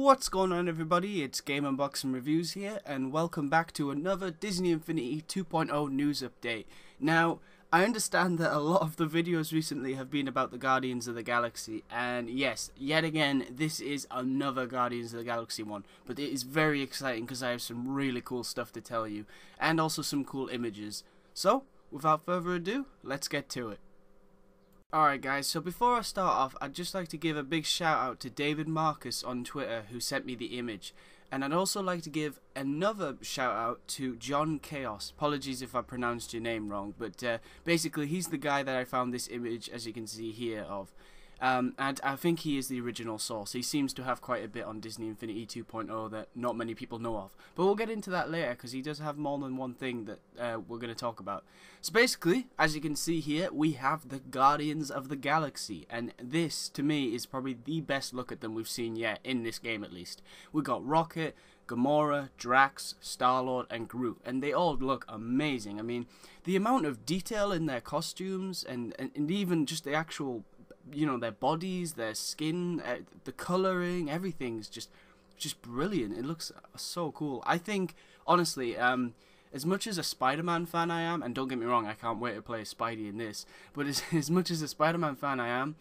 What's going on, everybody? It's Game Unboxing Reviews here, and welcome back to another Disney Infinity 2.0 news update. Now, I understand that a lot of the videos recently have been about the Guardians of the Galaxy, and yes, yet again, this is another Guardians of the Galaxy one, but it is very exciting because I have some really cool stuff to tell you, and also some cool images. So, without further ado, let's get to it. Alright guys, so before I start off, I'd just like to give a big shout out to David Marcus on Twitter who sent me the image. And I'd also like to give another shout out to John Chaos. Apologies if I pronounced your name wrong, but basically he's the guy that I found this image, as you can see here, of. And I think he is the original source. He seems to have quite a bit on Disney Infinity 2.0 that not many people know of. But we'll get into that later, because he does have more than one thing that we're going to talk about. So basically, as you can see here, we have the Guardians of the Galaxy. And this, to me, is probably the best look at them we've seen yet, in this game at least. We've got Rocket, Gamora, Drax, Star-Lord, and Groot, and they all look amazing. I mean, the amount of detail in their costumes, and even just the actual, you know, their bodies, their skin, the coloring, everything's just brilliant. It looks so cool. I think, honestly, as much as a Spider-Man fan I am, and don't get me wrong, I can't wait to play Spidey in this, but as much as a Spider-Man fan I am,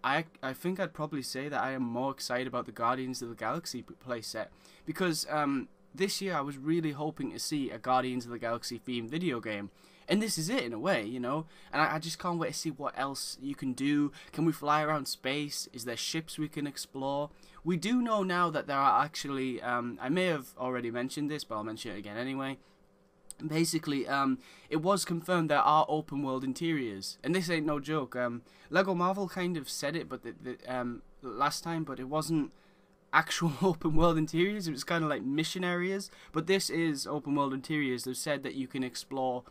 I think I'd probably say that I am more excited about the Guardians of the Galaxy playset, because this year I was really hoping to see a Guardians of the Galaxy themed video game. And this is it, in a way, you know? And I just can't wait to see what else you can do. Can we fly around space? Is there ships we can explore? We do know now that there are actually, I may have already mentioned this, but I'll mention it again anyway. Basically, it was confirmed there are open world interiors. And this ain't no joke. Lego Marvel kind of said it but last time, but it wasn't actual open world interiors. It was kind of like mission areas. But this is open world interiors. They've said that you can explore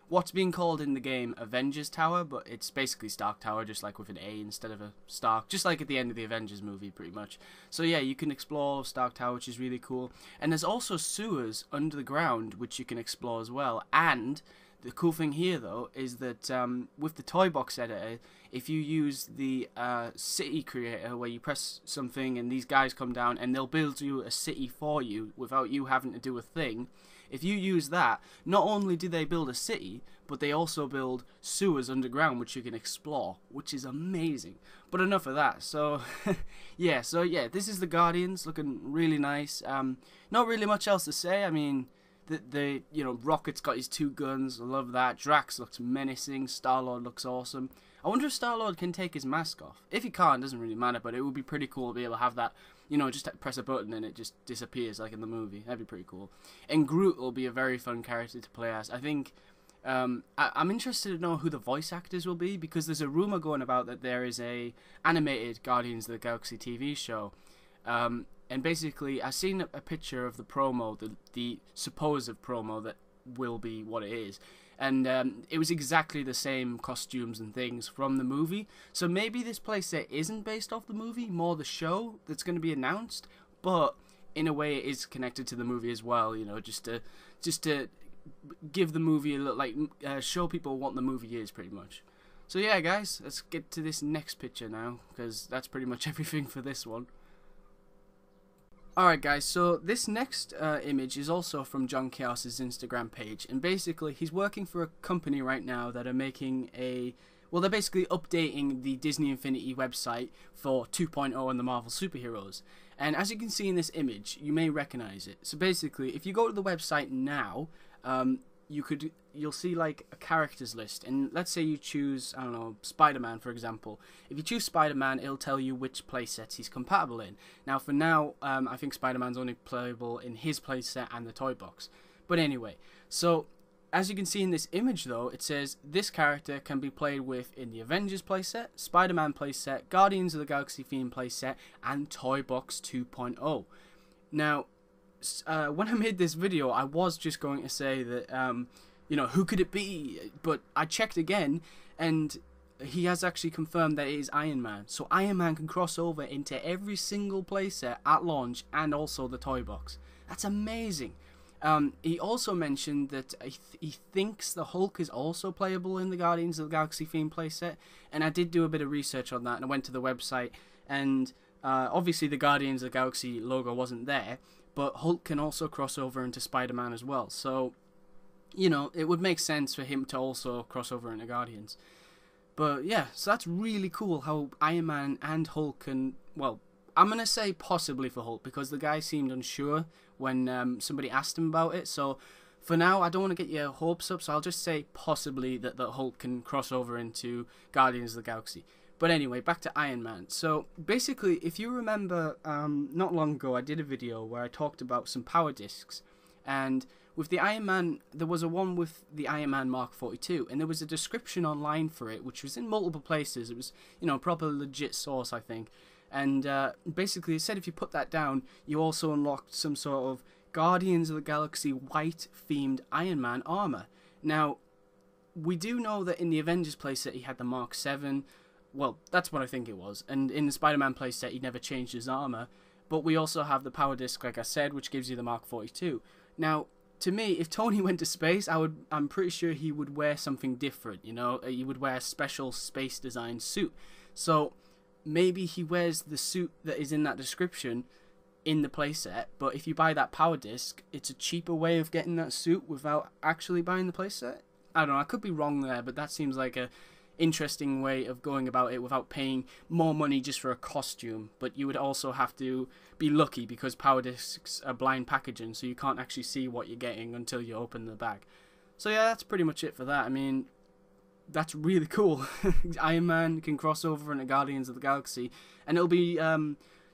what's being called in the game Avengers Tower, but it's basically Stark Tower, just like with an A instead of a Stark, just like at the end of the Avengers movie, pretty much. So yeah, you can explore Stark Tower, which is really cool. And there's also sewers under the ground, which you can explore as well. And the cool thing here, though, is that with the Toy Box editor, if you use the city creator, where you press something and these guys come down and they'll build you a city for you without you having to do a thing. If you use that, not only do they build a city, but they also build sewers underground, which you can explore, which is amazing. But enough of that. So, yeah, this is the Guardians, looking really nice. Not really much else to say. I mean, you know, Rocket's got his two guns. I love that. Drax looks menacing. Star-Lord looks awesome. I wonder if Star-Lord can take his mask off. If he can't, it doesn't really matter, but it would be pretty cool to be able to have that, you know, just press a button and it just disappears like in the movie. That'd be pretty cool. And Groot will be a very fun character to play as. I think, I'm interested to know who the voice actors will be, because there's a rumor going about that there is a animated Guardians of the Galaxy TV show. And basically, I've seen a picture of the promo, the supposed promo that will be what it is. And it was exactly the same costumes and things from the movie. So maybe this playset isn't based off the movie, more the show that's going to be announced. But in a way, it is connected to the movie as well. You know, just to give the movie a little, like, show people what the movie is, pretty much. So yeah, guys, let's get to this next picture now, because that's pretty much everything for this one. Alright guys, so this next image is also from John Chaos's Instagram page, and basically he's working for a company right now that are making well, they're basically updating the Disney Infinity website for 2.0 and the Marvel superheroes. And as you can see in this image, you may recognize it. So basically, if you go to the website now, you'll see like a characters list, and let's say you choose, I don't know, Spider-Man for example. If you choose Spider-Man, it'll tell you which playsets he's compatible in. Now for now, I think Spider-Man's only playable in his playset and the toy box. But anyway, so as you can see in this image though, it says this character can be played with in the Avengers playset, Spider-Man playset, Guardians of the Galaxy theme playset, and Toy Box 2.0. Now, when I made this video, I was just going to say that, you know, who could it be? But I checked again, and he has actually confirmed that it is Iron Man. So Iron Man can cross over into every single playset at launch, and also the toy box. That's amazing. He also mentioned that he thinks the Hulk is also playable in the Guardians of the Galaxy theme playset, and I did do a bit of research on that, and I went to the website, and Obviously, the Guardians of the Galaxy logo wasn't there, but Hulk can also cross over into Spider-Man as well. So, you know, it would make sense for him to also cross over into Guardians. But yeah, so that's really cool how Iron Man and Hulk can, well, I'm going to say possibly for Hulk, because the guy seemed unsure when somebody asked him about it. So for now, I don't want to get your hopes up, so I'll just say possibly that the Hulk can cross over into Guardians of the Galaxy. But anyway, back to Iron Man. So basically, if you remember, not long ago I did a video where I talked about some power discs. And with the Iron Man, there was a one with the Iron Man Mark 42, and there was a description online for it, which was in multiple places. It was, you know, a proper legit source, I think. And basically it said if you put that down, you also unlocked some sort of Guardians of the Galaxy white-themed Iron Man armor. Now, we do know that in the Avengers playset he had the Mark 7. Well, that's what I think it was. And in the Spider-Man playset he never changed his armor. But we also have the power disc, like I said, which gives you the Mark 42. Now, to me, if Tony went to space, I'm pretty sure he would wear something different, you know? He would wear a special space-designed suit. So maybe he wears the suit that is in that description in the playset, but if you buy that power disc, it's a cheaper way of getting that suit without actually buying the playset. I don't know, I could be wrong there, but that seems like a interesting way of going about it without paying more money just for a costume. But you would also have to be lucky because power discs are blind packaging, so you can't actually see what you're getting until you open the bag. So yeah, that's pretty much it for that. I mean, that's really cool. Iron Man can cross over into Guardians of the Galaxy, and it'll be,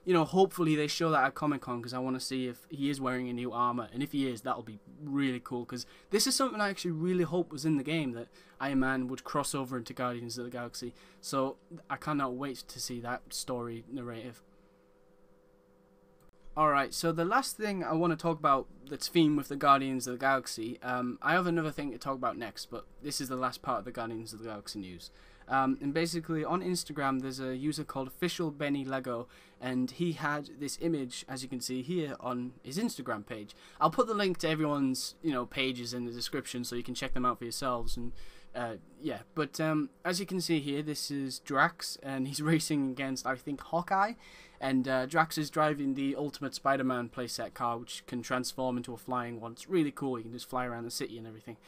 you know, hopefully they show that at Comic-Con, because I want to see if he is wearing a new armor, and if he is, that'll be really cool, because this is something I actually really hope was in the game, that Iron Man would cross over into Guardians of the Galaxy. So I cannot wait to see that story narrative. Alright, so the last thing I want to talk about that's themed with the Guardians of the Galaxy, I have another thing to talk about next, but this is the last part of the Guardians of the Galaxy news. And basically, on Instagram, there's a user called Official Benny Lego, and he had this image, as you can see here, on his Instagram page. I'll put the link to everyone's, you know, pages in the description so you can check them out for yourselves. And yeah, but as you can see here, this is Drax, and he's racing against, I think, Hawkeye. And Drax is driving the Ultimate Spider-Man playset car, which can transform into a flying one. It's really cool. You can just fly around the city and everything.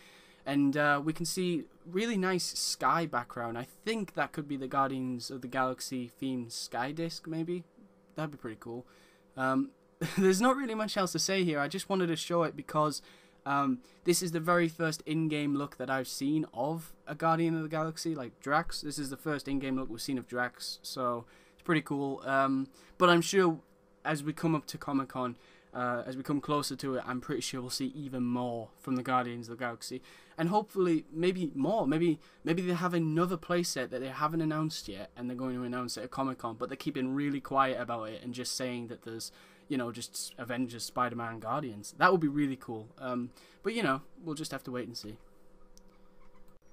And we can see really nice sky background. I think that could be the Guardians of the Galaxy themed sky disc, maybe. That'd be pretty cool. There's not really much else to say here. I just wanted to show it because this is the very first in-game look that I've seen of a Guardian of the Galaxy, like Drax. This is the first in-game look we've seen of Drax, so it's pretty cool. But I'm sure as we come up to Comic-Con, as we come closer to it, I'm pretty sure we'll see even more from the Guardians of the Galaxy. And hopefully, maybe more. Maybe they have another playset that they haven't announced yet, and they're going to announce it at Comic-Con, but they're keeping really quiet about it and just saying that there's, you know, just Avengers, Spider-Man, Guardians. That would be really cool. But, you know, we'll just have to wait and see.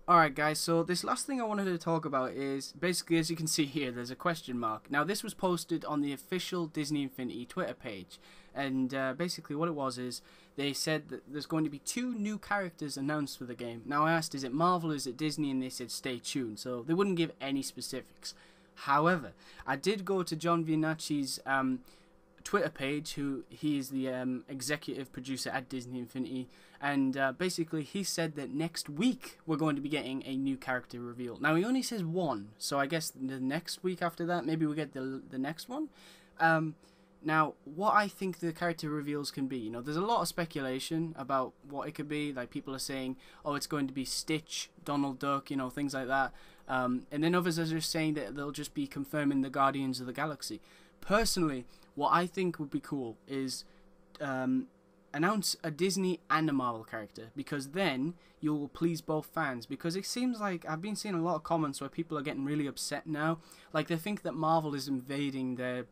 Alright guys, so this last thing I wanted to talk about is, basically as you can see here, there's a question mark. Now this was posted on the official Disney Infinity Twitter page, and basically what it was is, they said that there's going to be 2 new characters announced for the game. Now I asked, is it Marvel, is it Disney, and they said stay tuned, so they wouldn't give any specifics. However, I did go to John Vianacci's Twitter page, who he is the executive producer at Disney Infinity, and basically he said that next week we're going to be getting a new character reveal. Now he only says 1, so I guess the next week after that maybe we get the next one. Now what I think the character reveals can be, you know, there's a lot of speculation about what it could be. Like people are saying, oh, it's going to be Stitch, Donald Duck, you know, things like that. And then others are just saying that they'll just be confirming the Guardians of the Galaxy. Personally, what I think would be cool is announce a Disney and a Marvel character, because then you'll please both fans. Because it seems like I've been seeing a lot of comments where people are getting really upset now, like they think that Marvel is invading their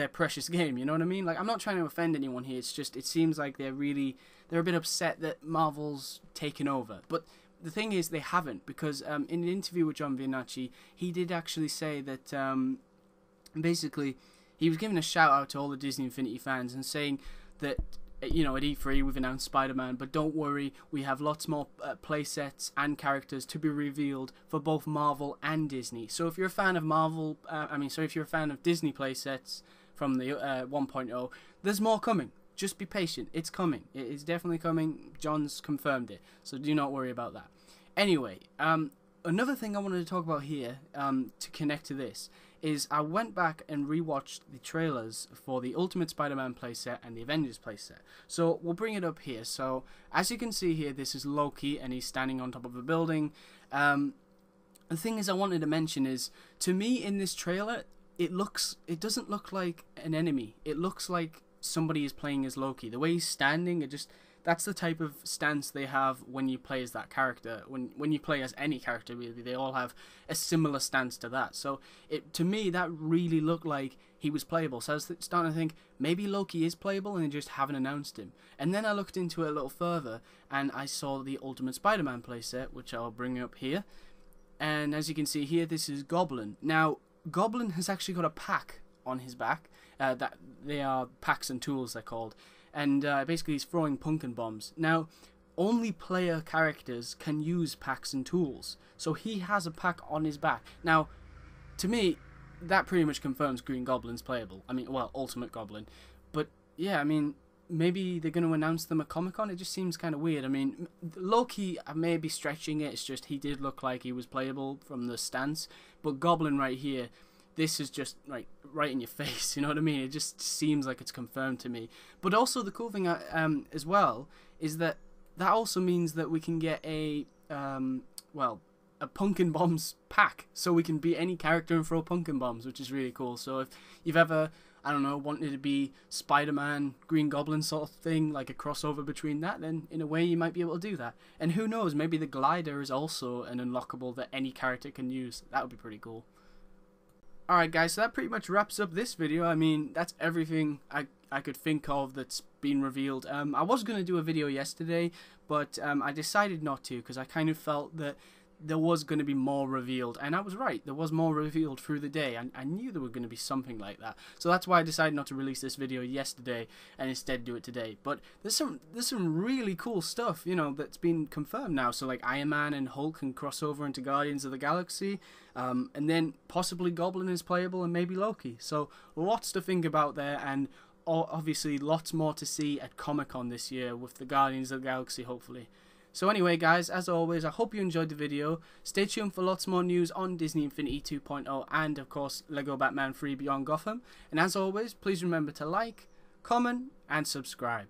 precious game, you know what I mean? Like, I'm not trying to offend anyone here, it's just, it seems like they're a bit upset that Marvel's taken over. But the thing is, they haven't, because in an interview with John Vianacci, he did actually say that basically he was giving a shout out to all the Disney Infinity fans and saying that you know, at E3 we've announced Spider-Man, but don't worry, we have lots more playsets and characters to be revealed for both Marvel and Disney. So if you're a fan of if you're a fan of Disney playsets from the 1.0, there's more coming. Just be patient. It's coming. It is definitely coming. John's confirmed it, so do not worry about that. Anyway, another thing I wanted to talk about here, to connect to this, is I went back and rewatched the trailers for the Ultimate Spider-Man playset and the Avengers playset. So we'll bring it up here. So as you can see here, this is Loki and he's standing on top of a building. The thing is I wanted to mention is, to me in this trailer, it doesn't look like an enemy. It looks like somebody is playing as Loki. The way he's standing, that's the type of stance they have when you play as that character. When you play as any character, really, they all have a similar stance to that. So to me, that really looked like he was playable. So I was starting to think, maybe Loki is playable and they just haven't announced him. And then I looked into it a little further, and I saw the Ultimate Spider-Man playset, which I'll bring up here. And as you can see here, this is Goblin. Now, Goblin has actually got a pack on his back. That they are packs and tools, they're called. And basically he's throwing pumpkin bombs. Now, only player characters can use packs and tools. So he has a pack on his back. Now, to me, that pretty much confirms Green Goblin's playable. I mean, well, Ultimate Goblin. But, yeah, I mean, maybe they're going to announce them at Comic-Con. It just seems kind of weird. I mean, Loki, I may be stretching it. It's just he did look like he was playable from the stance. But Goblin right here, this is just right in your face, you know what I mean? It just seems like it's confirmed to me. But also the cool thing as well is that also means that we can get a pumpkin bombs pack, so we can be any character and throw pumpkin bombs, which is really cool. So if you've ever, I don't know, wanted to be Spider-Man, Green Goblin sort of thing, like a crossover between that, then in a way you might be able to do that. And who knows, maybe the glider is also an unlockable that any character can use. That would be pretty cool. Alright guys, so that pretty much wraps up this video. I mean, that's everything I could think of that's been revealed. I was going to do a video yesterday, but I decided not to, because I kind of felt that there was going to be more revealed, and I was right. There was more revealed through the day. I knew there were going to be something like that, so that's why I decided not to release this video yesterday and instead do it today. But there's some really cool stuff, you know, that's been confirmed now. So like Iron Man and Hulk can cross over into Guardians of the Galaxy, and then possibly Goblin is playable, and maybe Loki. So lots to think about there, and obviously lots more to see at Comic-Con this year with the Guardians of the Galaxy, hopefully. So anyway guys, as always, I hope you enjoyed the video. Stay tuned for lots more news on Disney Infinity 2.0 and of course Lego Batman 3 Beyond Gotham. And as always, please remember to like, comment and subscribe.